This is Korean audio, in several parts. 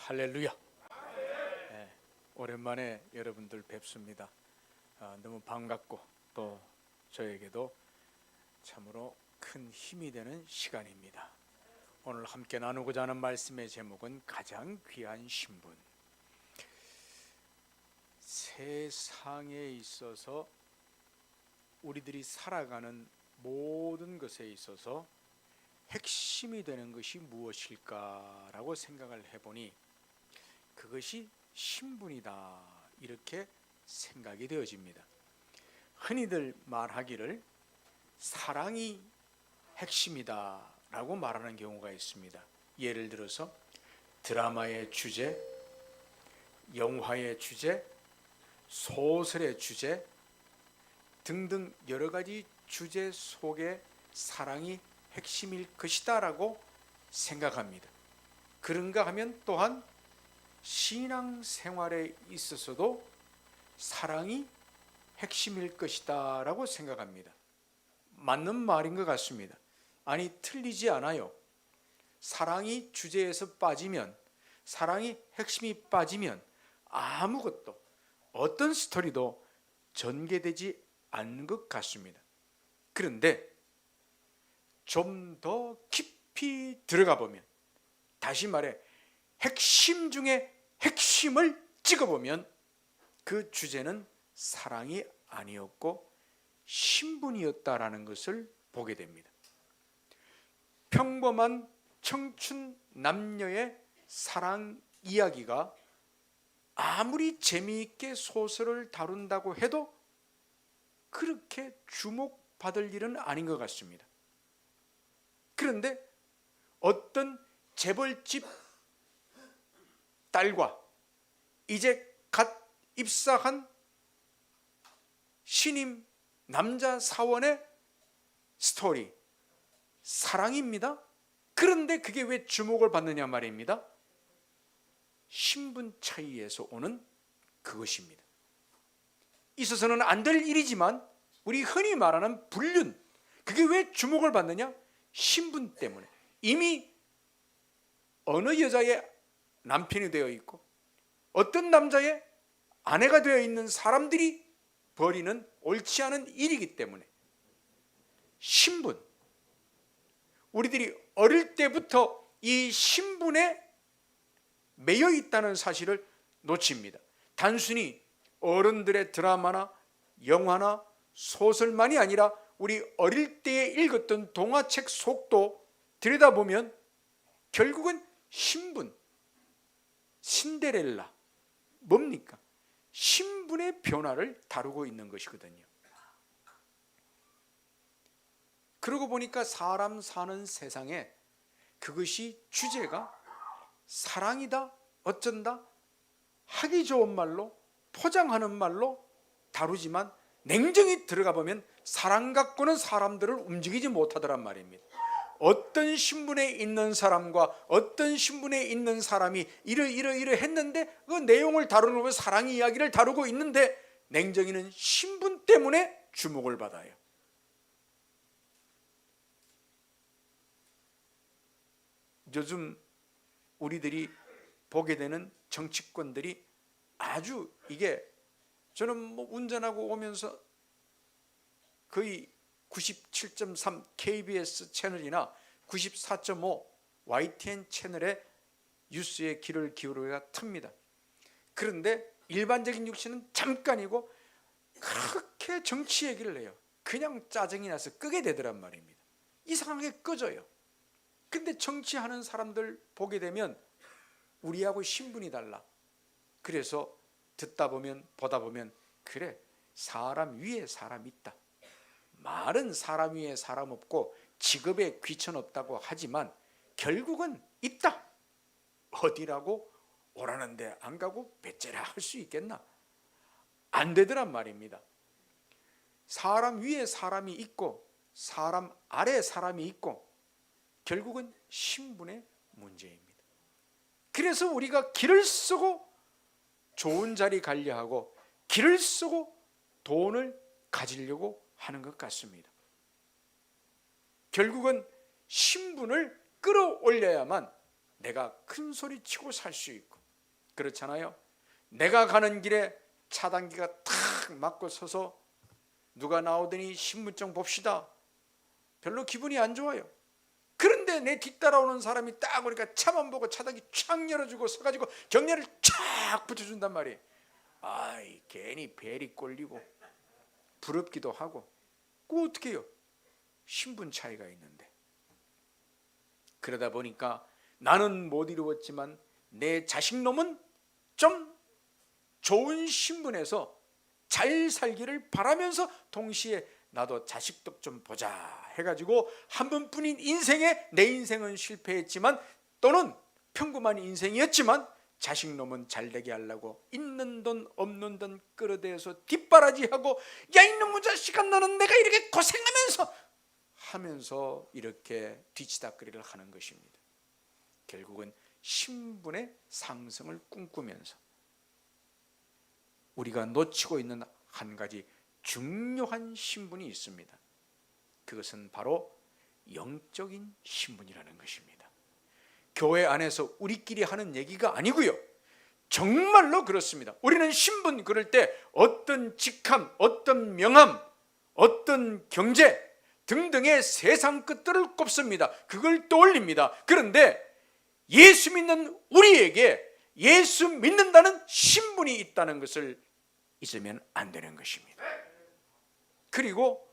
할렐루야. 네, 오랜만에 여러분들 뵙습니다. 너무 반갑고 또 저에게도 참으로 큰 힘이 되는 시간입니다. 오늘 함께 나누고자 하는 말씀의 제목은 가장 귀한 신분. 세상에 있어서 우리들이 살아가는 모든 것에 있어서 핵심이 되는 것이 무엇일까라고 생각을 해보니 그것이 신분이다, 이렇게 생각이 되어집니다. 흔히들 말하기를 사랑이 핵심이다 라고 말하는 경우가 있습니다. 예를 들어서 드라마의 주제, 영화의 주제, 소설의 주제 등등 여러 가지 주제 속에 사랑이 핵심일 것이다 라고 생각합니다. 그런가 하면 또한 신앙생활에 있어서도 사랑이 핵심일 것이다 라고 생각합니다. 맞는 말인 것 같습니다. 아니, 틀리지 않아요. 사랑이 주제에서 빠지면, 사랑이 핵심이 빠지면 아무것도, 어떤 스토리도 전개되지 않는 것 같습니다. 그런데 좀 더 깊이 들어가 보면, 다시 말해 핵심 중에 핵심을 찍어보면 그 주제는 사랑이 아니었고 신분이었다라는 것을 보게 됩니다. 평범한 청춘 남녀의 사랑 이야기가 아무리 재미있게 소설을 다룬다고 해도 그렇게 주목받을 일은 아닌 것 같습니다. 그런데 어떤 재벌집 딸과 이제 갓 입사한 신임 남자 사원의 스토리, 사랑입니다. 그런데 그게 왜 주목을 받느냐 말입니다. 신분 차이에서 오는 그것입니다. 있어서는 안 될 일이지만 우리 흔히 말하는 불륜, 그게 왜 주목을 받느냐? 신분 때문에. 이미 어느 여자의 남편이 되어 있고 어떤 남자의 아내가 되어 있는 사람들이 벌이는 옳지 않은 일이기 때문에 신분, 우리들이 어릴 때부터 이 신분에 매여 있다는 사실을 놓칩니다. 단순히 어른들의 드라마나 영화나 소설만이 아니라 우리 어릴 때에 읽었던 동화책 속도 들여다보면 결국은 신분, 신데렐라, 뭡니까? 신분의 변화를 다루고 있는 것이거든요. 그러고 보니까 사람 사는 세상에 그것이 주제가 사랑이다, 어쩐다, 하기 좋은 말로, 포장하는 말로 다루지만 냉정히 들어가 보면 사랑 갖고는 사람들을 움직이지 못하더란 말입니다. 어떤 신분에 있는 사람과 어떤 신분에 있는 사람이 이러 했는데 그 내용을 다루는 사랑 이야기를 다루고 있는데 냉정히는 신분 때문에 주목을 받아요. 요즘 우리들이 보게 되는 정치권들이 아주, 이게 저는 운전하고 오면서 거의 97.3 KBS 채널이나 94.5 YTN 채널의 뉴스에 귀를 기울여야 틉니다. 그런데 일반적인 뉴스는 잠깐이고 그렇게 정치 얘기를 해요. 그냥 짜증이 나서 끄게 되더란 말입니다. 이상하게 꺼져요. 근데 정치하는 사람들 보게 되면 우리하고 신분이 달라. 그래서 듣다 보면 보다 보면 그래, 사람 위에 사람 있다. 말은 사람 위에 사람 없고 직업에 귀천 없다고 하지만 결국은 있다. 어디라고 오라는데 안 가고 배째라 할 수 있겠나? 안 되더란 말입니다. 사람 위에 사람이 있고 사람 아래 사람이 있고 결국은 신분의 문제입니다. 그래서 우리가 길을 쓰고 좋은 자리 가려 하고 길을 쓰고 돈을 가지려고 하는 것 같습니다. 결국은 신분을 끌어올려야만 내가 큰 소리 치고 살 수 있고, 그렇잖아요. 내가 가는 길에 차단기가 탁 맞고 서서 누가 나오더니 신분증 봅시다. 별로 기분이 안 좋아요. 그런데 내 뒤따라오는 사람이 딱 오니까 차만 보고 차단기 쫙 열어주고 서가지고 경례를 쫙 붙여준단 말이에요. 아이, 괜히 벨이 꼴리고 부럽기도 하고. 그거 어떻게 해요? 신분 차이가 있는데. 그러다 보니까 나는 못 이루었지만 내 자식놈은 좀 좋은 신분에서 잘 살기를 바라면서 동시에 나도 자식도 좀 보자 해가지고 한 번뿐인 인생에 내 인생은 실패했지만, 또는 평범한 인생이었지만 자식놈은 잘되게 하려고 있는 돈 없는 돈 끌어대서 뒷바라지하고, 야 이놈의 자식아, 너는 내가 이렇게 고생하면서 이렇게 뒤치다꺼리를 하는 것입니다. 결국은 신분의 상승을 꿈꾸면서 우리가 놓치고 있는 한 가지 중요한 신분이 있습니다. 그것은 바로 영적인 신분이라는 것입니다. 교회 안에서 우리끼리 하는 얘기가 아니고요, 정말로 그렇습니다. 우리는 신분 그럴 때 어떤 직함, 어떤 명함, 어떤 경제 등등의 세상 것들을 꼽습니다. 그걸 떠올립니다. 그런데 예수 믿는 우리에게 예수 믿는다는 신분이 있다는 것을 잊으면 안 되는 것입니다. 그리고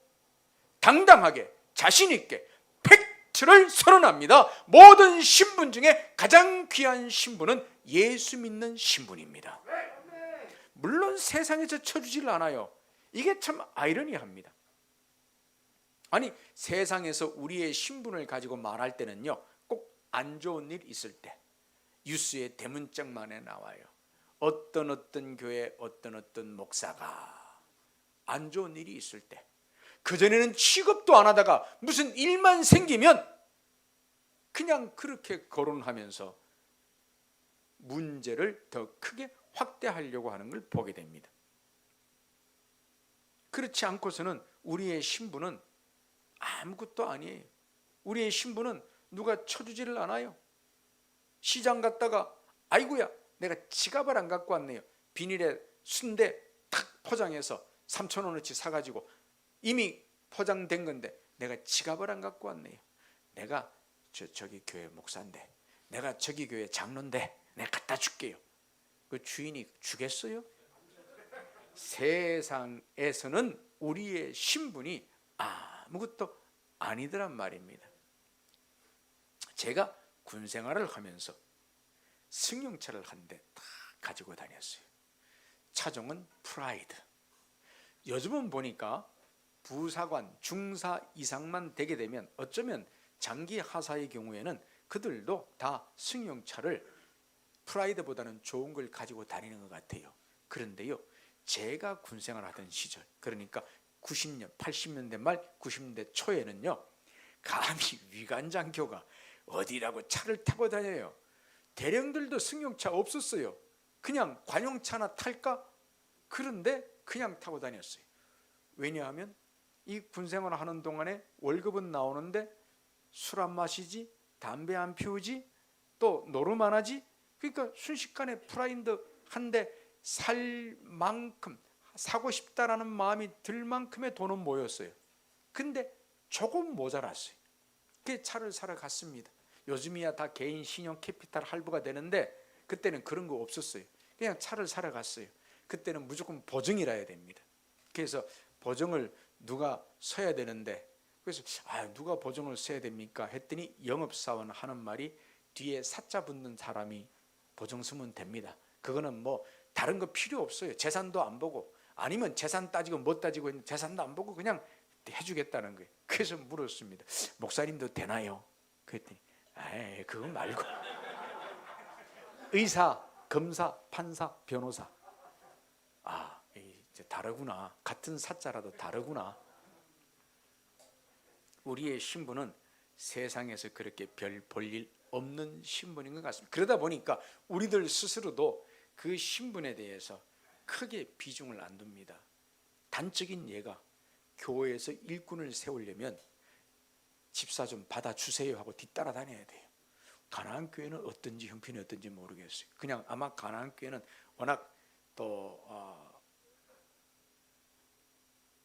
당당하게 자신 있게 팩트를 선언합니다. 모든 신분 중에 가장 귀한 신분은 예수 믿는 신분입니다. 물론 세상에서 쳐주질 않아요. 이게 참 아이러니합니다. 아니, 세상에서 우리의 신분을 가지고 말할 때는요, 꼭 안 좋은 일 있을 때 뉴스에 대문짝만에 나와요. 어떤 교회 어떤 목사가 안 좋은 일이 있을 때, 그전에는 취급도 안 하다가 무슨 일만 생기면 그냥 그렇게 거론하면서 문제를 더 크게 확대하려고 하는 걸 보게 됩니다. 그렇지 않고서는 우리의 신분은 아무것도 아니에요. 우리의 신분은 누가 쳐주지를 않아요. 시장 갔다가 아이고야, 내가 지갑을 안 갖고 왔네요. 비닐에 순대 탁 포장해서 3,000원어치 사가지고 이미 포장된 건데 내가 지갑을 안 갖고 왔네요. 내가 저기 교회 목사인데, 내가 저기 교회 장로인데 내가 갖다 줄게요. 그 주인이 주겠어요? 세상에서는 우리의 신분이 아무것도 아니더란 말입니다. 제가 군 생활을 하면서 승용차를 한 대 다 가지고 다녔어요. 차종은 프라이드. 요즘은 보니까 부사관, 중사 이상만 되게 되면 어쩌면 장기 하사의 경우에는 그들도 다 승용차를 프라이드보다는 좋은 걸 가지고 다니는 것 같아요. 그런데요, 제가 군생활 하던 시절, 그러니까 90년, 80년대 말 90년대 초에는요, 감히 위관장교가 어디라고 차를 타고 다녀요. 대령들도 승용차 없었어요. 그냥 관용차나 탈까? 그런데 그냥 타고 다녔어요. 왜냐하면 이 군생활을 하는 동안에 월급은 나오는데 술 안 마시지, 담배 안 피우지, 또 노름 안 하지. 그러니까 순식간에 프라이드 한 대 살 만큼, 사고 싶다라는 마음이 들 만큼의 돈은 모였어요. 근데 조금 모자랐어요. 그 차를 사러 갔습니다. 요즘이야 다 개인 신용 캐피탈 할부가 되는데 그때는 그런 거 없었어요. 그냥 차를 사러 갔어요. 그때는 무조건 보증이라 해야 됩니다. 그래서 보증을 누가 서야 되는데, 그래서 누가 보증을 서야 됩니까? 했더니 영업사원 하는 말이 뒤에 사자 붙는 사람이 보증 서면 됩니다. 그거는 뭐 다른 거 필요 없어요. 재산도 안 보고, 아니면 재산 따지고 못 따지고 있는 재산도 안 보고 그냥 해주겠다는 거예요. 그래서 물었습니다. 목사님도 되나요? 그랬더니 그거 말고 의사, 검사, 판사, 변호사. 이제 다르구나. 같은 사자라도 다르구나. 우리의 신분은 세상에서 그렇게 별 볼일 없는 신분인 것 같습니다. 그러다 보니까 우리들 스스로도 그 신분에 대해서 크게 비중을 안 둡니다. 단적인 예가, 교회에서 일꾼을 세우려면 집사 좀 받아주세요 하고 뒤따라 다녀야 돼요. 가나안 교회는 어떤지 형편이 어떤지 모르겠어요. 그냥 아마 가나안 교회는 워낙 또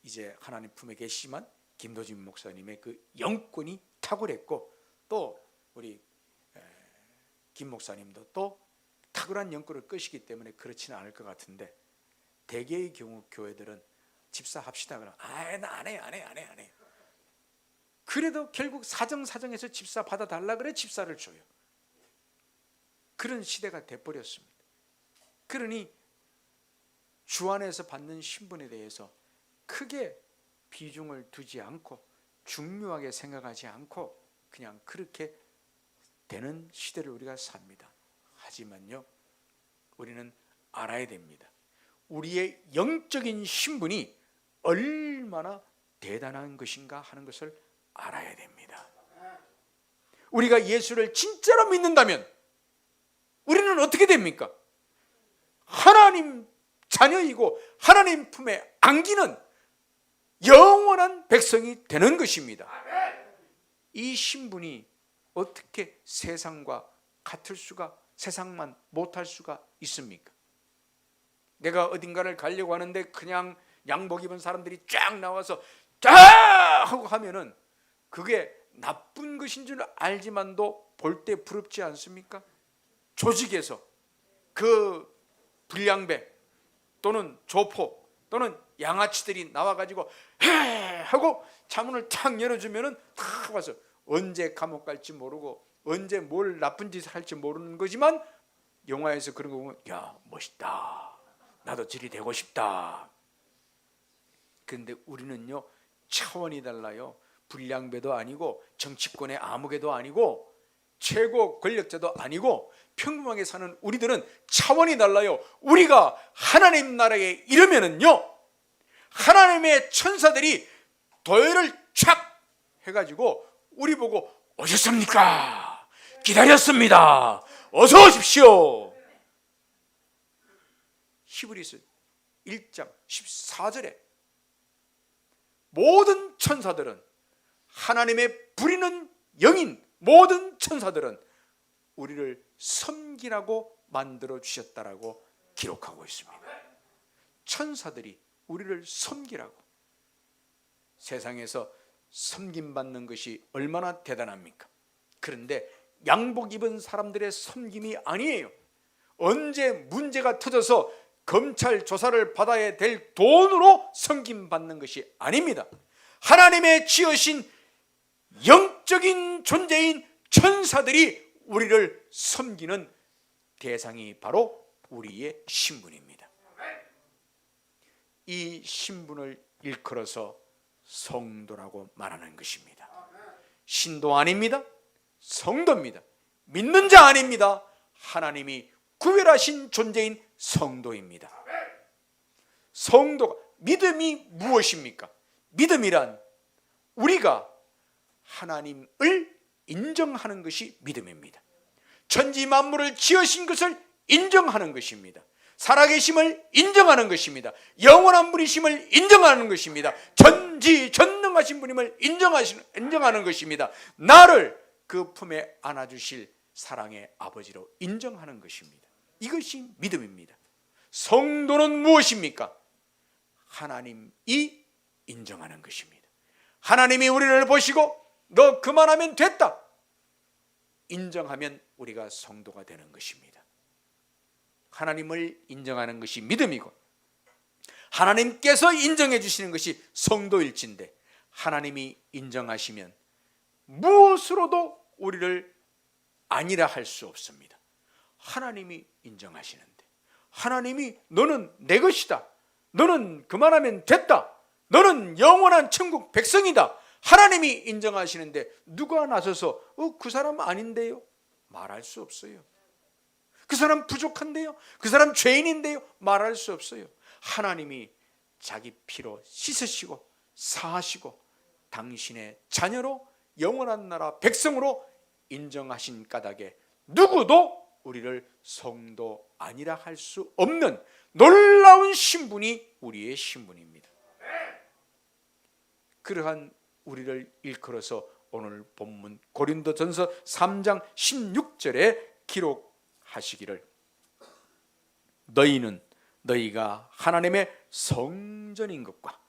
이제 하나님 품에 계시지만 김도진 목사님의 그 영권이 탁월했고 또 우리 김 목사님도 또 탁월한 영권을 끄시기 때문에 그렇지는 않을 것 같은데, 대개의 경우 교회들은 집사합시다 그러면 나 안 해. 그래도 결국 사정사정해서 집사 받아달라 그래 집사를 줘요. 그런 시대가 돼버렸습니다. 그러니 주 안에서 받는 신분에 대해서 크게 비중을 두지 않고 중요하게 생각하지 않고 그냥 그렇게 되는 시대를 우리가 삽니다. 하지만요, 우리는 알아야 됩니다. 우리의 영적인 신분이 얼마나 대단한 것인가 하는 것을 알아야 됩니다. 우리가 예수를 진짜로 믿는다면 우리는 어떻게 됩니까? 하나님 자녀이고 하나님 품에 안기는 영원한 백성이 되는 것입니다. 이 신분이 어떻게 세상과 같을 수가, 세상만 못할 수가 있습니까? 내가 어딘가를 가려고 하는데 그냥 양복 입은 사람들이 쫙 나와서 쫙 하고 하면은 그게 나쁜 것인 줄 알지만도 볼 때 부럽지 않습니까? 조직에서 그 불량배 또는 조폭 또는 양아치들이 나와가지고 헤 하고 차문을 탁 열어주면은 탁 와서 언제 감옥 갈지 모르고 언제 뭘 나쁜 짓을 할지 모르는 거지만 영화에서 그런 거 보면 야 멋있다, 나도 저리 되고 싶다. 그런데 우리는요 차원이 달라요. 불량배도 아니고 정치권의 아무개도 아니고 최고 권력자도 아니고 평범하게 사는 우리들은 차원이 달라요. 우리가 하나님 나라에 이르면은요 하나님의 천사들이 도열을 촥 해가지고 우리 보고 오셨습니까? 기다렸습니다. 어서 오십시오. 히브리서 1장 14절에 모든 천사들은 하나님의 부리는 영인 모든 천사들은 우리를 섬기라고 만들어 주셨다라고 기록하고 있습니다. 천사들이 우리를 섬기라고. 세상에서 섬김받는 것이 얼마나 대단합니까? 그런데 양복 입은 사람들의 섬김이 아니에요. 언제 문제가 터져서 검찰 조사를 받아야 될 돈으로 섬김받는 것이 아닙니다. 하나님의 지으신 영적인 존재인 천사들이 우리를 섬기는 대상이 바로 우리의 신분입니다. 이 신분을 일컬어서 성도라고 말하는 것입니다. 신도 아닙니다. 성도입니다. 믿는 자 아닙니다. 하나님이 구별하신 존재인 성도입니다. 성도가, 믿음이 무엇입니까? 믿음이란 우리가 하나님을 인정하는 것이 믿음입니다. 천지 만물을 지으신 것을 인정하는 것입니다. 살아계심을 인정하는 것입니다. 영원한 분이심을 인정하는 것입니다. 전지전능하신 분임을 인정하는 것입니다. 나를 그 품에 안아주실 사랑의 아버지로 인정하는 것입니다. 이것이 믿음입니다. 성도는 무엇입니까? 하나님이 인정하는 것입니다. 하나님이 우리를 보시고 너 그만하면 됐다 인정하면 우리가 성도가 되는 것입니다. 하나님을 인정하는 것이 믿음이고 하나님께서 인정해 주시는 것이 성도일진데, 하나님이 인정하시면 무엇으로도 우리를 아니라 할 수 없습니다. 하나님이 인정하시는데, 하나님이 너는 내 것이다, 너는 그만하면 됐다, 너는 영원한 천국 백성이다, 하나님이 인정하시는데 누가 나서서 그 사람 아닌데요? 말할 수 없어요. 그 사람 부족한데요? 그 사람 죄인인데요? 말할 수 없어요. 하나님이 자기 피로 씻으시고 사하시고 당신의 자녀로 영원한 나라 백성으로 인정하신 까닭에 누구도 우리를 성도 아니라 할 수 없는 놀라운 신분이 우리의 신분입니다. 그러한 우리를 일컬어서 오늘 본문 고린도전서 3장 16절에 기록하시기를 너희는 너희가 하나님의 성전인 것과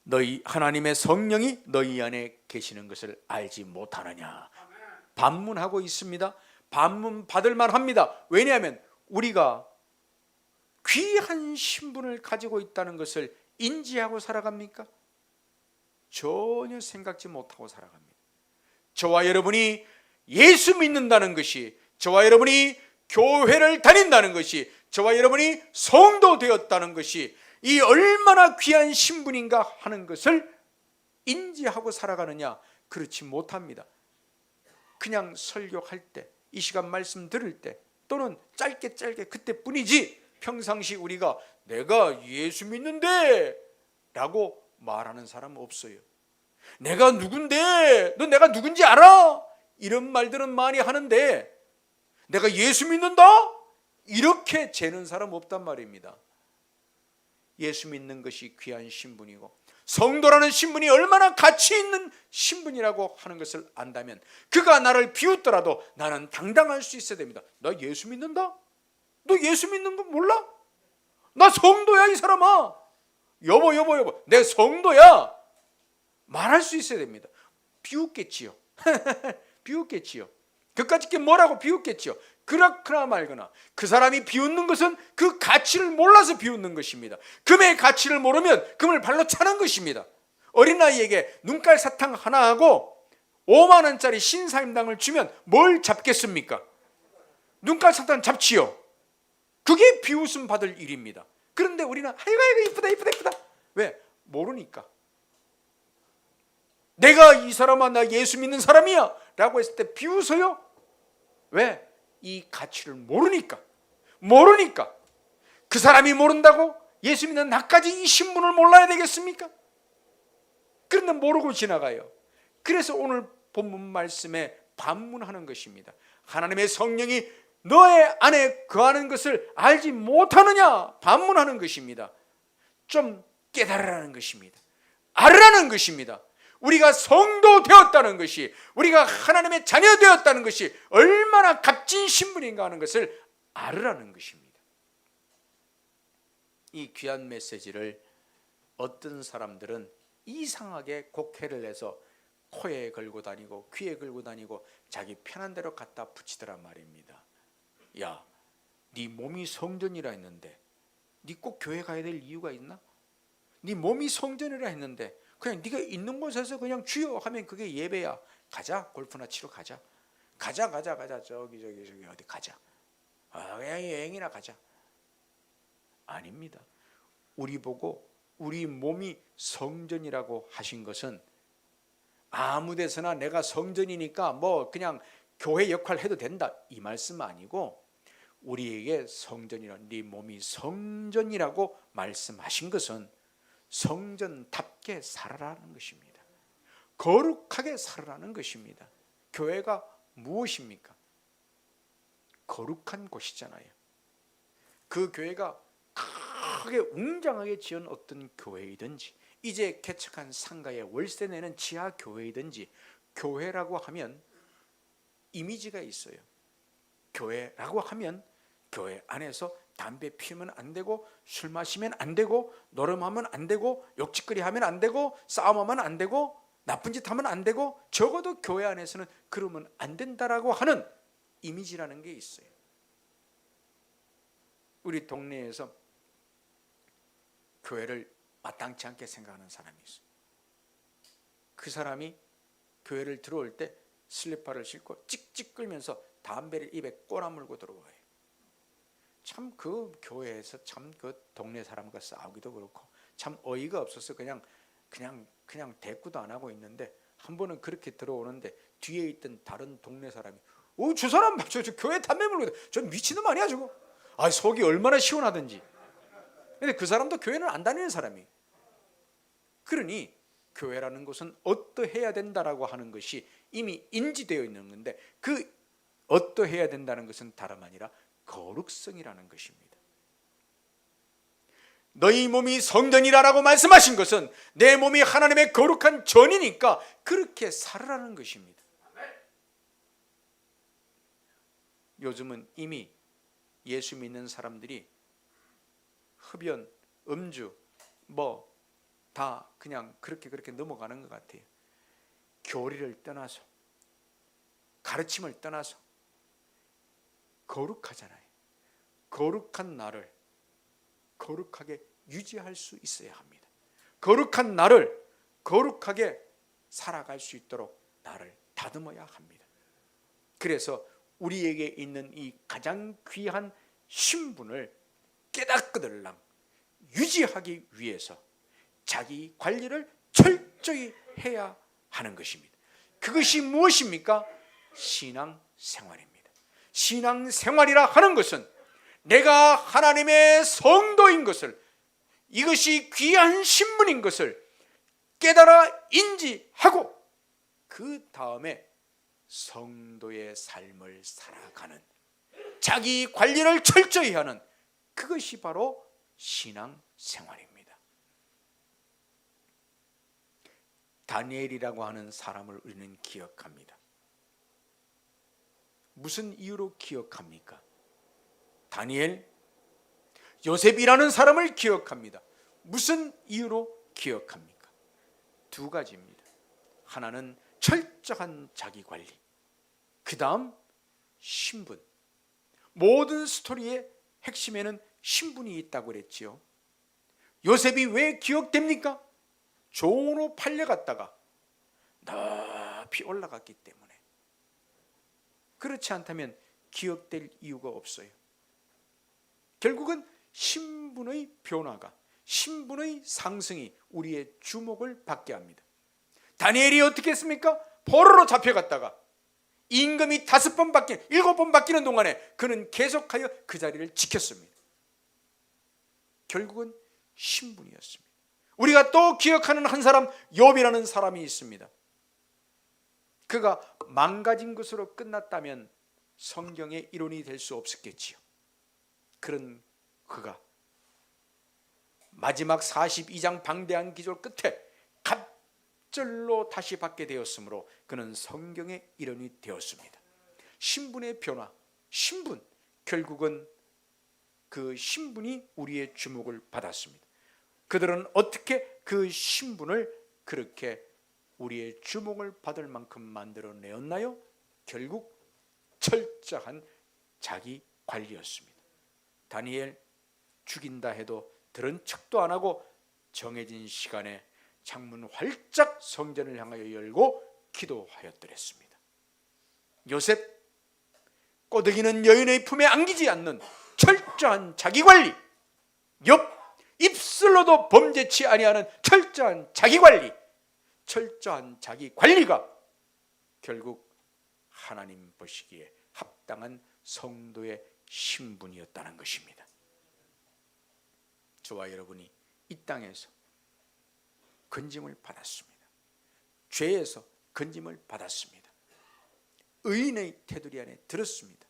너희 하나님의 성령이 너희 안에 계시는 것을 알지 못하느냐. 반문하고 있습니다. 반문 받을 만합니다. 왜냐하면 우리가 귀한 신분을 가지고 있다는 것을 인지하고 살아갑니까? 전혀 생각지 못하고 살아갑니다. 저와 여러분이 예수 믿는다는 것이, 저와 여러분이 교회를 다닌다는 것이, 저와 여러분이 성도 되었다는 것이 이 얼마나 귀한 신분인가 하는 것을 인지하고 살아가느냐? 그렇지 못합니다. 그냥 설교할 때, 이 시간 말씀 들을 때, 또는 짧게 그때뿐이지 평상시 우리가 내가 예수 믿는데 라고 말하는 사람은 없어요. 내가 누군데? 너 내가 누군지 알아? 이런 말들은 많이 하는데 내가 예수 믿는다? 이렇게 재는 사람 없단 말입니다. 예수 믿는 것이 귀한 신분이고 성도라는 신분이 얼마나 가치 있는 신분이라고 하는 것을 안다면 그가 나를 비웃더라도 나는 당당할 수 있어야 됩니다. 나 예수 믿는다? 너 예수 믿는 거 몰라? 나 성도야 이 사람아. 여보 내 성도야. 말할 수 있어야 됩니다. 비웃겠지요. 비웃겠지요. 그까짓 뭐라고 비웃겠지요. 그렇거나 말거나 그 사람이 비웃는 것은 그 가치를 몰라서 비웃는 것입니다. 금의 가치를 모르면 금을 발로 차는 것입니다. 어린아이에게 눈깔 사탕 하나하고 5만 원짜리 신사임당을 주면 뭘 잡겠습니까? 눈깔 사탕 잡지요. 그게 비웃음 받을 일입니다. 그런데 우리는 아이고 이쁘다. 왜? 모르니까. 내가 이 사람아 나 예수 믿는 사람이야 라고 했을 때 비웃어요. 왜? 이 가치를 모르니까. 그 사람이 모른다고 예수 믿는 나까지 이 신분을 몰라야 되겠습니까? 그런데 모르고 지나가요. 그래서 오늘 본문 말씀에 반문하는 것입니다. 하나님의 성령이 너의 안에 거하는 것을 알지 못하느냐? 반문하는 것입니다. 좀 깨달으라는 것입니다. 알으라는 것입니다. 우리가 성도 되었다는 것이, 우리가 하나님의 자녀 되었다는 것이 얼마나 값진 신분인가 하는 것을 알으라는 것입니다. 이 귀한 메시지를 어떤 사람들은 이상하게 곡해를 해서 코에 걸고 다니고 귀에 걸고 다니고 자기 편한 대로 갖다 붙이더란 말입니다. 야, 네 몸이 성전이라 했는데 네 꼭 교회 가야 될 이유가 있나? 네 몸이 성전이라 했는데 그냥 네가 있는 곳에서 그냥 주여 하면 그게 예배야. 가자, 골프나 치러 가자. 가자 저기 어디 가자. 그냥 여행이나 가자. 아닙니다. 우리 보고 우리 몸이 성전이라고 하신 것은 아무 데서나 내가 성전이니까 뭐 그냥 교회 역할 해도 된다 이 말씀 아니고, 우리에게 성전이란 네 몸이 성전이라고 말씀하신 것은 성전답게 살아라는 것입니다. 거룩하게 살아라는 것입니다. 교회가 무엇입니까? 거룩한 곳이잖아요. 그 교회가 크게 웅장하게 지은 어떤 교회이든지 이제 개척한 상가에 월세 내는 지하 교회이든지, 교회라고 하면 이미지가 있어요. 교회라고 하면 교회 안에서 담배 피우면 안 되고, 술 마시면 안 되고, 노름하면 안 되고, 욕짓거리 하면 안 되고, 싸움하면 안 되고, 나쁜 짓 하면 안 되고, 적어도 교회 안에서는 그러면 안 된다라고 하는 이미지라는 게 있어요. 우리 동네에서 교회를 마땅치 않게 생각하는 사람이 있어요. 그 사람이 교회를 들어올 때 슬리퍼를 신고 찍찍 끌면서 담배를 입에 꼬라물고 들어와요. 참 그 교회에서 참 그 동네 사람과 싸우기도 그렇고 참 어이가 없어서 그냥 대꾸도 안 하고 있는데, 한 번은 그렇게 들어오는데 뒤에 있던 다른 동네 사람이 저 사람 저 교회 담배 물고 저 미친놈 아니야 저거. 속이 얼마나 시원하든지. 근데 그 사람도 교회는 안 다니는 사람이. 그러니 교회라는 것은 어떠해야 된다라고 하는 것이 이미 인지되어 있는 건데, 그 어떠해야 된다는 것은 다름 아니라 거룩성이라는 것입니다. 너희 몸이 성전이라고 말씀하신 것은 내 몸이 하나님의 거룩한 전이니까 그렇게 살으라는 것입니다. 요즘은 이미 예수 믿는 사람들이 흡연, 음주 다 그냥 그렇게 넘어가는 것 같아요. 교리를 떠나서, 가르침을 떠나서 거룩하잖아요. 거룩한 나를 거룩하게 유지할 수 있어야 합니다. 거룩한 나를 거룩하게 살아갈 수 있도록 나를 다듬어야 합니다. 그래서 우리에게 있는 이 가장 귀한 신분을 깨닫거들랑 유지하기 위해서 자기 관리를 철저히 해야 하는 것입니다. 그것이 무엇입니까? 신앙생활입니다. 신앙생활이라 하는 것은 내가 하나님의 성도인 것을, 이것이 귀한 신분인 것을 깨달아 인지하고 그 다음에 성도의 삶을 살아가는, 자기 관리를 철저히 하는, 그것이 바로 신앙생활입니다. 다니엘이라고 하는 사람을 우리는 기억합니다. 무슨 이유로 기억합니까? 다니엘, 요셉이라는 사람을 기억합니다. 무슨 이유로 기억합니까? 두 가지입니다. 하나는 철저한 자기관리, 그 다음 신분. 모든 스토리의 핵심에는 신분이 있다고 그랬지요. 요셉이 왜 기억됩니까? 종으로 팔려갔다가 높이 올라갔기 때문에. 그렇지 않다면 기억될 이유가 없어요. 결국은 신분의 변화가, 신분의 상승이 우리의 주목을 받게 합니다. 다니엘이 어떻게 했습니까? 포로로 잡혀갔다가 임금이 5번 바뀌는, 7번 바뀌는 동안에 그는 계속하여 그 자리를 지켰습니다. 결국은 신분이었습니다. 우리가 또 기억하는 한 사람, 욥이라는 사람이 있습니다. 그가 망가진 것으로 끝났다면 성경의 이론이 될 수 없었겠지요. 그런 그가 마지막 42장 방대한 기절 끝에 갑절로 다시 받게 되었으므로 그는 성경의 일원이 되었습니다. 신분의 변화, 신분, 결국은 그 신분이 우리의 주목을 받았습니다. 그들은 어떻게 그 신분을 그렇게 우리의 주목을 받을 만큼 만들어내었나요? 결국 철저한 자기 관리였습니다. 다니엘 죽인다 해도 들은 척도 안 하고 정해진 시간에 창문 활짝 성전을 향하여 열고 기도하였더랬습니다. 요셉, 꼬드기는 여인의 품에 안기지 않는 철저한 자기관리. 욥, 입술로도 범죄치 아니하는 철저한 자기관리. 철저한 자기관리가 결국 하나님 보시기에 합당한 성도의 신분이었다는 것입니다. 저와 여러분이 이 땅에서 건짐을 받았습니다. 죄에서 건짐을 받았습니다. 의인의 테두리 안에 들었습니다.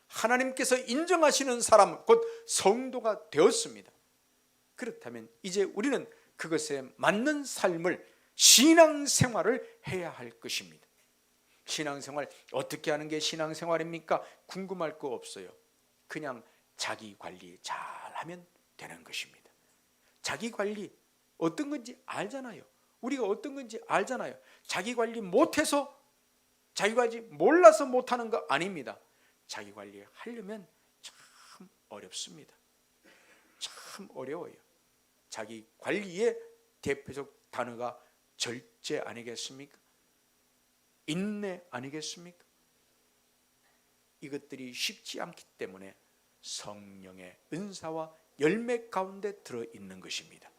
하나님께서 인정하시는 사람, 곧 성도가 되었습니다. 그렇다면 이제 우리는 그것에 맞는 삶을, 신앙생활을 해야 할 것입니다. 신앙생활 어떻게 하는 게 신앙생활입니까? 궁금할 거 없어요. 그냥 자기 관리 잘하면 되는 것입니다. 자기 관리 어떤 건지 알잖아요. 우리가 어떤 건지 알잖아요. 자기 관리 못해서, 자기 관리 몰라서 못하는 거 아닙니다. 자기 관리 하려면 참 어렵습니다. 참 어려워요. 자기 관리의 대표적 단어가 절제 아니겠습니까? 인내 아니겠습니까? 이것들이 쉽지 않기 때문에 성령의 은사와 열매 가운데 들어있는 것입니다.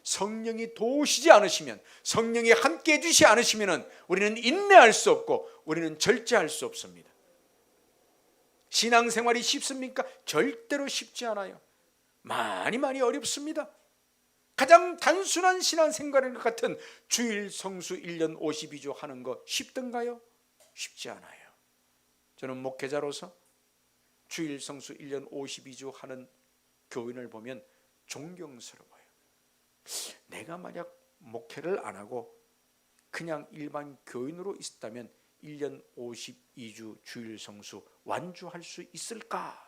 성령이 도우시지 않으시면, 성령이 함께 해주시 않으시면 우리는 인내할 수 없고 우리는 절제할 수 없습니다. 신앙생활이 쉽습니까? 절대로 쉽지 않아요. 많이 어렵습니다. 가장 단순한 신앙생활인 것 같은 주일 성수 1년 52주 하는 거 쉽던가요? 쉽지 않아요. 저는 목회자로서 주일 성수 1년 52주 하는 교인을 보면 존경스러워요. 내가 만약 목회를 안 하고 그냥 일반 교인으로 있었다면 1년 52주 주일 성수 완주할 수 있을까?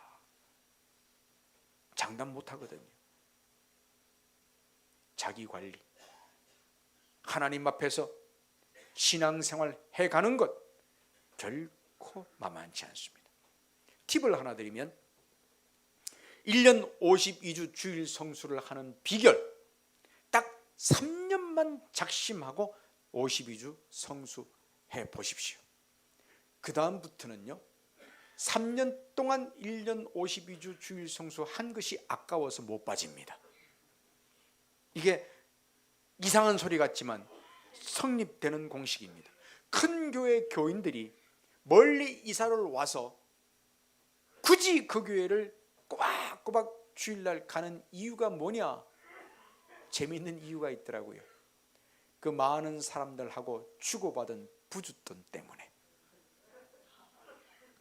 장담 못 하거든요. 자기 관리, 하나님 앞에서 신앙생활 해가는 것 결코 만만치 않습니다. 팁을 하나 드리면 1년 52주 주일 성수를 하는 비결, 딱 3년만 작심하고 52주 성수해 보십시오. 그 다음부터는요, 3년 동안 1년 52주 주일 성수 한 것이 아까워서 못 빠집니다. 이게 이상한 소리 같지만 성립되는 공식입니다. 큰 교회 교인들이 멀리 이사를 와서 굳이 그 교회를 꼬박꼬박 주일날 가는 이유가 뭐냐? 재미있는 이유가 있더라고요. 그 많은 사람들하고 주고받은 부쑣돈 때문에.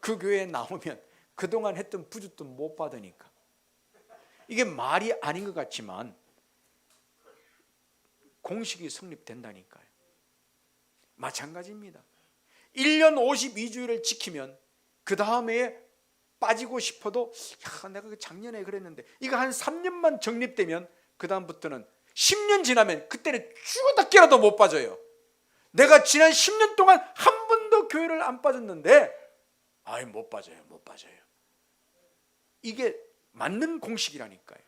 그 교회에 나오면 그동안 했던 부쑣돈 못 받으니까. 이게 말이 아닌 것 같지만 공식이 성립된다니까요. 마찬가지입니다. 1년 52주일을 지키면 그 다음에 빠지고 싶어도 내가 작년에 그랬는데 이거 한 3년만 정립되면 그 다음부터는 10년 지나면 그때는 죽었다 깨라도 못 빠져요. 내가 지난 10년 동안 한 번도 교회를 안 빠졌는데 못 빠져요. 이게 맞는 공식이라니까요.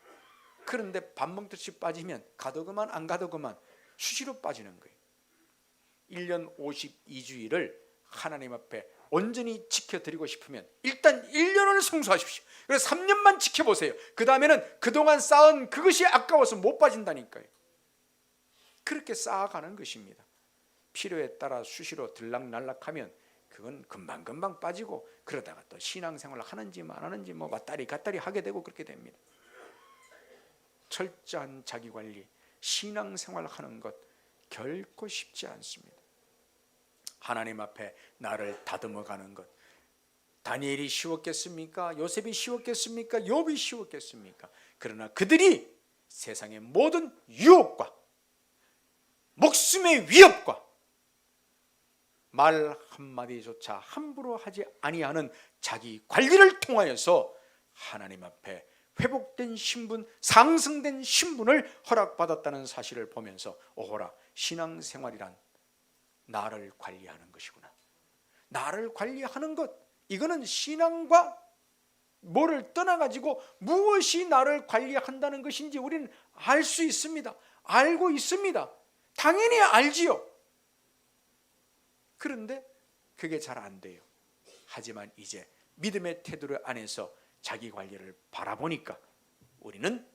그런데 밥 먹듯이 빠지면 가도 그만 안 가도 그만 수시로 빠지는 거예요. 1년 52주일을 하나님 앞에 온전히 지켜드리고 싶으면 일단 1년을 성수하십시오. 그래서 3년만 지켜보세요. 그 다음에는 그동안 쌓은 그것이 아까워서 못 빠진다니까요. 그렇게 쌓아가는 것입니다. 필요에 따라 수시로 들락날락하면 그건 금방금방 빠지고 그러다가 또 신앙생활을 하는지 안 하는지 왔다리 갔다리 하게 되고 그렇게 됩니다. 철저한 자기관리, 신앙생활 하는 것 결코 쉽지 않습니다. 하나님 앞에 나를 다듬어가는 것, 다니엘이 쉬웠겠습니까? 요셉이 쉬웠겠습니까? 욥이 쉬웠겠습니까? 그러나 그들이 세상의 모든 유혹과 목숨의 위협과 말 한마디조차 함부로 하지 아니하는 자기 관리를 통하여서 하나님 앞에 회복된 신분, 상승된 신분을 허락받았다는 사실을 보면서 오호라, 신앙생활이란 나를 관리하는 것이구나. 나를 관리하는 것, 이거는 신앙과 뭐를 떠나가지고 무엇이 나를 관리한다는 것인지 우리는 알 수 있습니다. 알고 있습니다. 당연히 알지요. 그런데 그게 잘 안 돼요. 하지만 이제 믿음의 태도 안에서 자기 관리를 바라보니까 우리는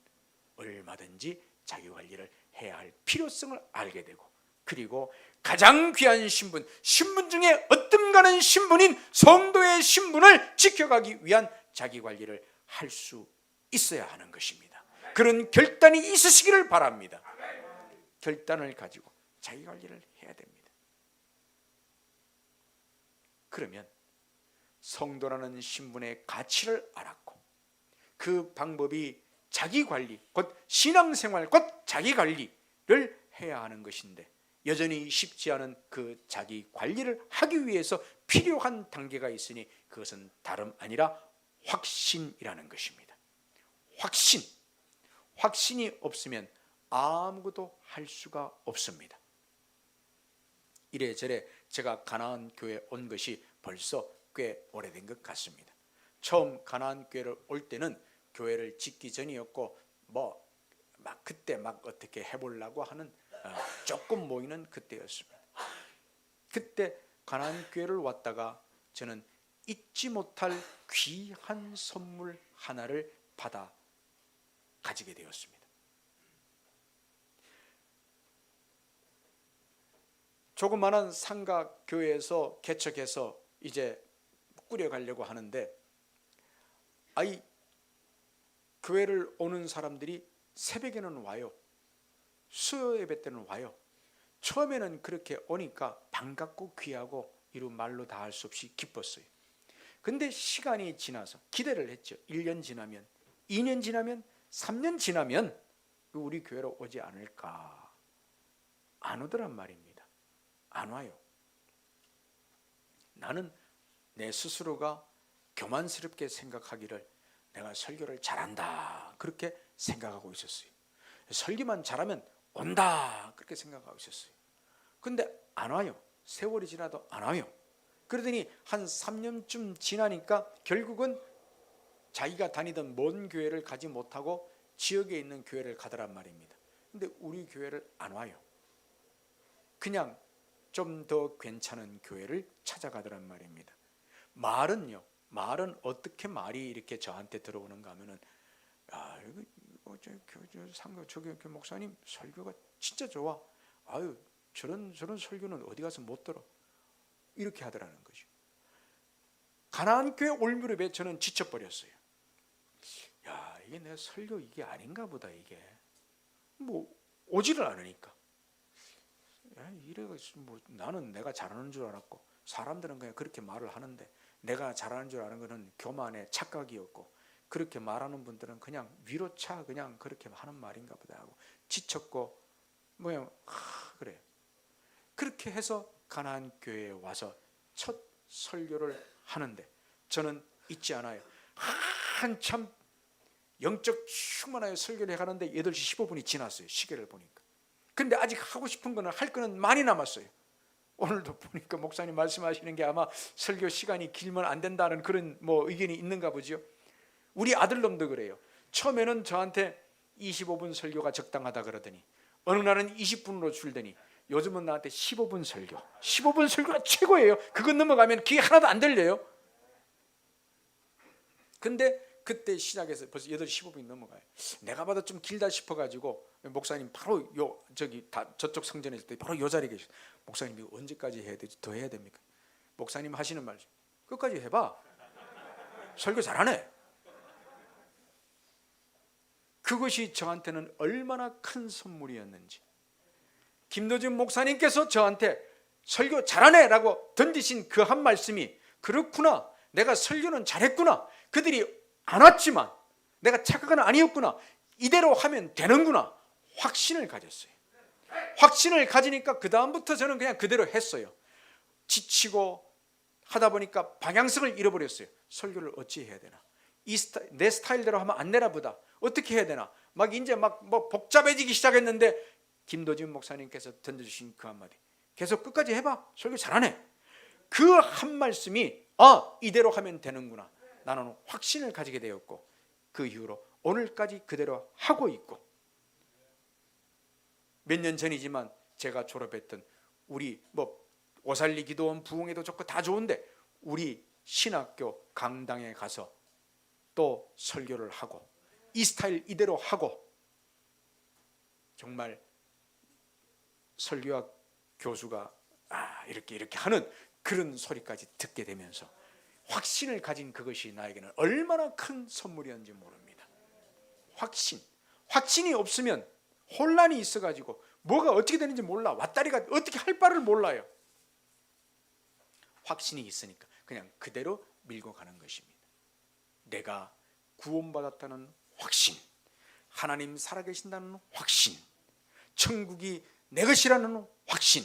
얼마든지 자기 관리를 해야 할 필요성을 알게 되고, 그리고 가장 귀한 신분, 신분 중에 어뜸가는 신분인 성도의 신분을 지켜가기 위한 자기 관리를 할 수 있어야 하는 것입니다. 그런 결단이 있으시기를 바랍니다. 결단을 가지고 자기 관리를 해야 됩니다. 그러면 성도라는 신분의 가치를 알았고 그 방법이 자기 관리, 곧 신앙생활, 곧 자기 관리를 해야 하는 것인데 여전히 쉽지 않은 그 자기 관리를 하기 위해서 필요한 단계가 있으니 그것은 다름 아니라 확신이라는 것입니다. 확신이 없으면 아무것도 할 수가 없습니다. 이래저래 제가 가나안 교회에 온 것이 벌써 꽤 오래된 것 같습니다. 처음 가나안 교회를 올 때는 교회를 짓기 전이었고 그때 어떻게 해보려고 하는 조금 모이는 그때였습니다. 그때 가나안 교회를 왔다가 저는 잊지 못할 귀한 선물 하나를 받아 가지게 되었습니다. 조그마한 상가 교회에서 개척해서 이제 꾸려가려고 하는데 교회를 오는 사람들이 새벽에는 와요. 수요 예배 때는 와요. 처음에는 그렇게 오니까 반갑고 귀하고 이루 말로 다 할 수 없이 기뻤어요. 근데 시간이 지나서 기대를 했죠. 1년 지나면, 2년 지나면, 3년 지나면 우리 교회로 오지 않을까? 안 오더란 말입니다. 안 와요. 나는 내 스스로가 교만스럽게 생각하기를 내가 설교를 잘한다 그렇게 생각하고 있었어요. 설교만 잘하면 온다 그렇게 생각하고 있었어요. 근데 안 와요. 세월이 지나도 안 와요. 그러더니 한 3년쯤 지나니까 결국은 자기가 다니던 먼 교회를 가지 못하고 지역에 있는 교회를 가더란 말입니다. 근데 우리 교회를 안 와요. 그냥 좀 더 괜찮은 교회를 찾아가더란 말입니다. 말은요, 말은 어떻게 말이 이렇게 저한테 들어오는가 하면은, 야, 저기 목사님 설교가 진짜 좋아. 아유, 저런 설교는 어디 가서 못 들어. 이렇게 하더라는 거죠. 가나안 교회 올 무렵에 저는 지쳐버렸어요. 야, 이게 내가 설교 이게 아닌가 보다. 이게 뭐 오지를 않으니까. 야, 이래가 뭐 나는 내가 잘하는 줄 알았고 사람들은 그냥 그렇게 말을 하는데 내가 잘하는 줄 아는 거는 교만의 착각이었고 그렇게 말하는 분들은 그냥 위로차 그냥 그렇게 하는 말인가 보다 하고 지쳤고 뭐야 그래. 그렇게 해서 가나안 교회에 와서 첫 설교를 하는데 저는 잊지 않아요. 한참 영적 충만하여 설교를 해가는데 8시 15분이 지났어요. 시계를 보니까. 근데 아직 하고 싶은 거는 할 거는 많이 남았어요. 오늘도 보니까 목사님 말씀하시는 게 아마 설교 시간이 길면 안 된다는 그런 뭐 의견이 있는가 보죠. 우리 아들놈도 그래요. 처음에는 저한테 25분 설교가 적당하다 그러더니 어느 날은 20분으로 줄더니 요즘은 나한테 15분 설교. 15분 설교가 최고예요. 그것 넘어가면 귀에 하나도 안 들려요. 근데 그때 시작해서 벌써 8시 15분이 넘어가요. 내가 봐도 좀 길다 싶어가지고 목사님 바로 저쪽 성전에 있을 때 바로 요 자리에 계셨어요. 목사님 이거 언제까지 해야 되지? 더 해야 됩니까? 목사님 하시는 말 끝까지 해봐. 설교 잘하네. 그것이 저한테는 얼마나 큰 선물이었는지. 김도준 목사님께서 저한테 설교 잘하네 라고 던지신 그 한 말씀이 그렇구나. 내가 설교는 잘했구나. 그들이 안 왔지만 내가 착각은 아니었구나. 이대로 하면 되는구나. 확신을 가졌어요. 확신을 가지니까 그 다음부터 저는 그냥 그대로 했어요. 지치고 하다 보니까 방향성을 잃어버렸어요. 설교를 어찌 해야 되나? 내 스타일대로 하면 안 되나 보다. 어떻게 해야 되나? 막 이제 막 뭐 복잡해지기 시작했는데 김도준 목사님께서 던져주신 그 한마디. 계속 끝까지 해봐. 설교 잘하네. 그 한 말씀이 이대로 하면 되는구나. 나는 확신을 가지게 되었고 그 이후로 오늘까지 그대로 하고 있고 몇 년 전이지만 제가 졸업했던 우리 뭐 오살리 기도원 부흥회도 좋고 다 좋은데 우리 신학교 강당에 가서 또 설교를 하고 이 스타일 이대로 하고 정말 설교학 교수가 이렇게 하는 그런 소리까지 듣게 되면서 확신을 가진 그것이 나에게는 얼마나 큰 선물이었는지 모릅니다. 확신이 없으면 혼란이 있어가지고 뭐가 어떻게 되는지 몰라. 왔다리가 어떻게 할 바를 몰라요. 확신이 있으니까 그냥 그대로 밀고 가는 것입니다. 내가 구원받았다는 확신, 하나님 살아계신다는 확신, 천국이 내 것이라는 확신.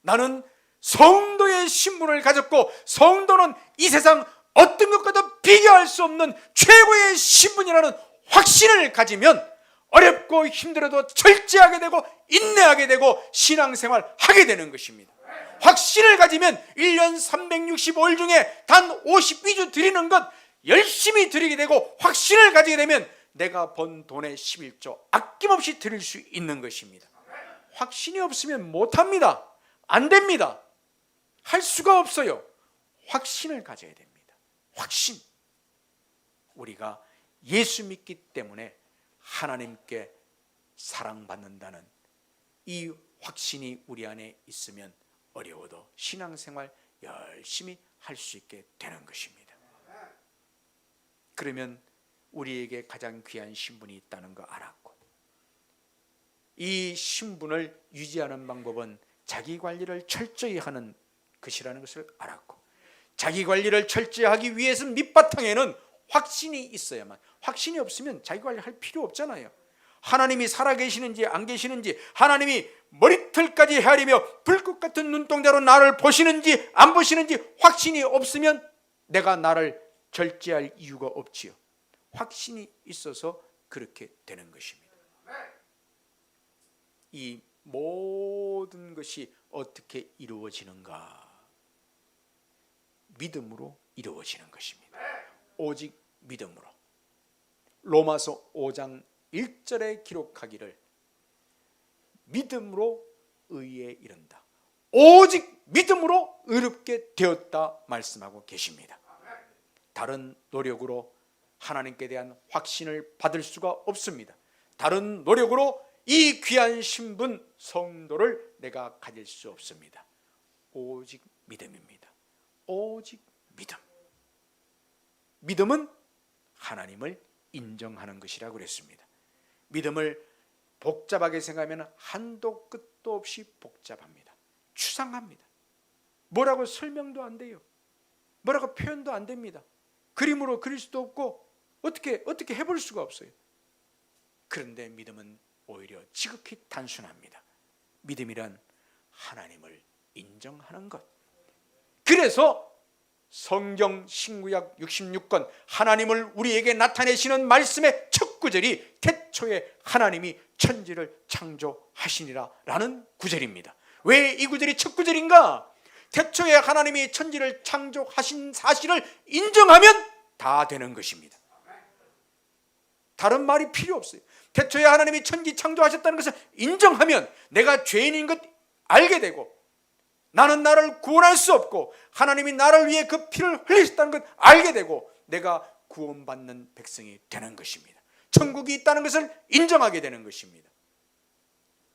나는 성도의 신분을 가졌고 성도는 이 세상 어떤 것과도 비교할 수 없는 최고의 신분이라는 확신을 가지면 어렵고 힘들어도 절제하게 되고 인내하게 되고 신앙생활 하게 되는 것입니다. 확신을 가지면 1년 365일 중에 단 52주 드리는 것 열심히 드리게 되고 확신을 가지게 되면 내가 번 돈의 11조 아낌없이 드릴 수 있는 것입니다. 확신이 없으면 못합니다. 안 됩니다. 할 수가 없어요. 확신을 가져야 됩니다. 확신. 우리가 예수 믿기 때문에 하나님께 사랑받는다는 이 확신이 우리 안에 있으면 어려워도 신앙생활 열심히 할 수 있게 되는 것입니다. 그러면 우리에게 가장 귀한 신분이 있다는 거 알았고 이 신분을 유지하는 방법은 자기 관리를 철저히 하는 것이라는 것을 알았고 자기 관리를 철저히 하기 위해서는 밑바탕에는 확신이 있어야만 확신이 없으면 자기 관리할 필요 없잖아요. 하나님이 살아계시는지 안 계시는지, 하나님이 머리털까지 헤아리며 불꽃 같은 눈동자로 나를 보시는지 안 보시는지 확신이 없으면 내가 나를 절제할 이유가 없지요. 확신이 있어서 그렇게 되는 것입니다. 이 모든 것이 어떻게 이루어지는가? 믿음으로 이루어지는 것입니다. 오직 믿음으로. 로마서 5장 1절에 기록하기를 믿음으로 의에 이른다. 오직 믿음으로 의롭게 되었다 말씀하고 계십니다. 다른 노력으로 하나님께 대한 확신을 받을 수가 없습니다. 다른 노력으로 이 귀한 신분 성도를 내가 가질 수 없습니다. 오직 믿음입니다. 오직 믿음. 믿음은 하나님을 인정하는 것이라고 그랬습니다. 믿음을 복잡하게 생각하면 한도 끝도 없이 복잡합니다. 추상합니다. 뭐라고 설명도 안 돼요. 뭐라고 표현도 안 됩니다. 그림으로 그릴 수도 없고 어떻게 해볼 수가 없어요. 그런데 믿음은 오히려 지극히 단순합니다. 믿음이란 하나님을 인정하는 것. 그래서 성경 신구약 66권 하나님을 우리에게 나타내시는 말씀의 첫 구절이 태초에 하나님이 천지를 창조하시니라 라는 구절입니다. 왜 이 구절이 첫 구절인가? 태초에 하나님이 천지를 창조하신 사실을 인정하면 다 되는 것입니다. 다른 말이 필요 없어요. 태초에 하나님이 천지 창조하셨다는 것을 인정하면 내가 죄인인 것 알게 되고, 나는 나를 구원할 수 없고 하나님이 나를 위해 그 피를 흘리셨다는 것 알게 되고 내가 구원받는 백성이 되는 것입니다. 천국이 있다는 것을 인정하게 되는 것입니다.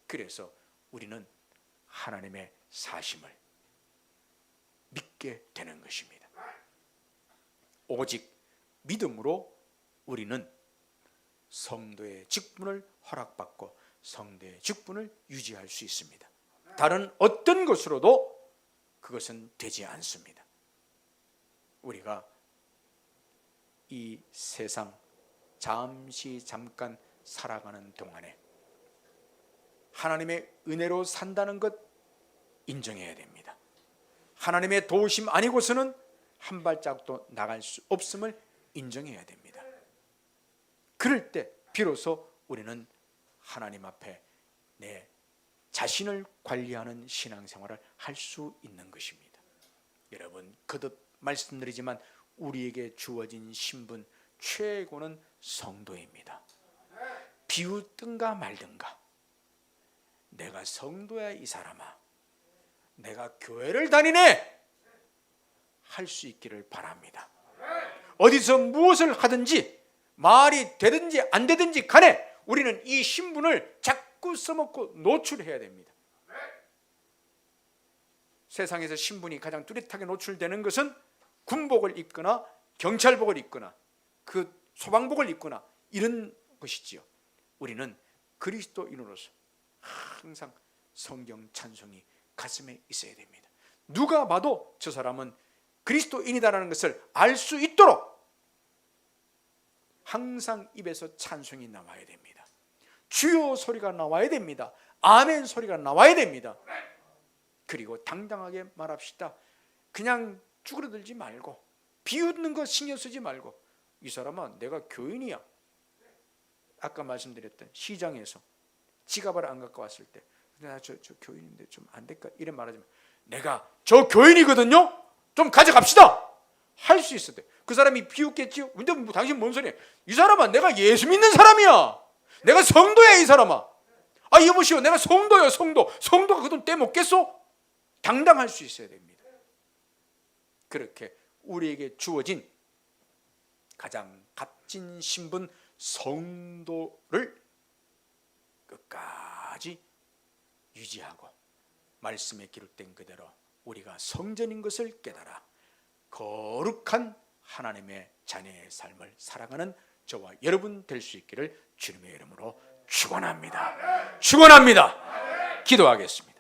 그래서 우리는 하나님의 사심을 믿게 되는 것입니다. 오직 믿음으로 우리는 성도의 직분을 허락받고 성도의 직분을 유지할 수 있습니다. 다른 어떤 것으로도 그것은 되지 않습니다. 우리가 이 세상 잠깐 살아가는 동안에 하나님의 은혜로 산다는 것 인정해야 됩니다. 하나님의 도우심 아니고서는 한 발짝도 나갈 수 없음을 인정해야 됩니다. 그럴 때 비로소 우리는 하나님 앞에 내 자신을 관리하는 신앙생활을 할 수 있는 것입니다. 여러분, 거듭 말씀드리지만 우리에게 주어진 신분 최고는 성도입니다. 비웃든가 말든가, 내가 성도야 이 사람아, 내가 교회를 다니네 할 수 있기를 바랍니다. 어디서 무엇을 하든지 말이 되든지 안 되든지 간에 우리는 이 신분을 자꾸 써먹고 노출해야 됩니다. 세상에서 신분이 가장 뚜렷하게 노출되는 것은 군복을 입거나 경찰복을 입거나 그 소방복을 입거나 이런 것이지요. 우리는 그리스도인으로서 항상 성경 찬송이 가슴에 있어야 됩니다. 누가 봐도 저 사람은 그리스도인이다라는 것을 알 수 있도록 항상 입에서 찬송이 나와야 됩니다. 주여 소리가 나와야 됩니다. 아멘 소리가 나와야 됩니다. 그리고 당당하게 말합시다. 그냥 쭈그러들지 말고 비웃는 거 신경 쓰지 말고, 이 사람은 내가 교인이야. 아까 말씀드렸던 시장에서 지갑을 안 갖고 왔을 때, 나 저 교인인데 좀 안 될까? 이런 말하지 마. 내가 저 교인이거든요. 좀 가져갑시다. 할 수 있을 때 그 사람이 비웃겠지요. 근데 뭐 당신 뭔 소리야? 이 사람아, 내가 예수 믿는 사람이야. 내가 성도야 이 사람아. 아, 여보시오, 내가 성도야 성도. 성도가 그 돈 떼먹겠소? 당당할 수 있어야 됩니다. 그렇게 우리에게 주어진 가장 값진 신분 성도를 끝까지 유지하고 말씀에 기록된 그대로 우리가 성전인 것을 깨달아 거룩한 하나님의 자녀의 삶을 살아가는 저와 여러분 될 수 있기를 주님의 이름으로 축원합니다. 축원합니다. 기도하겠습니다.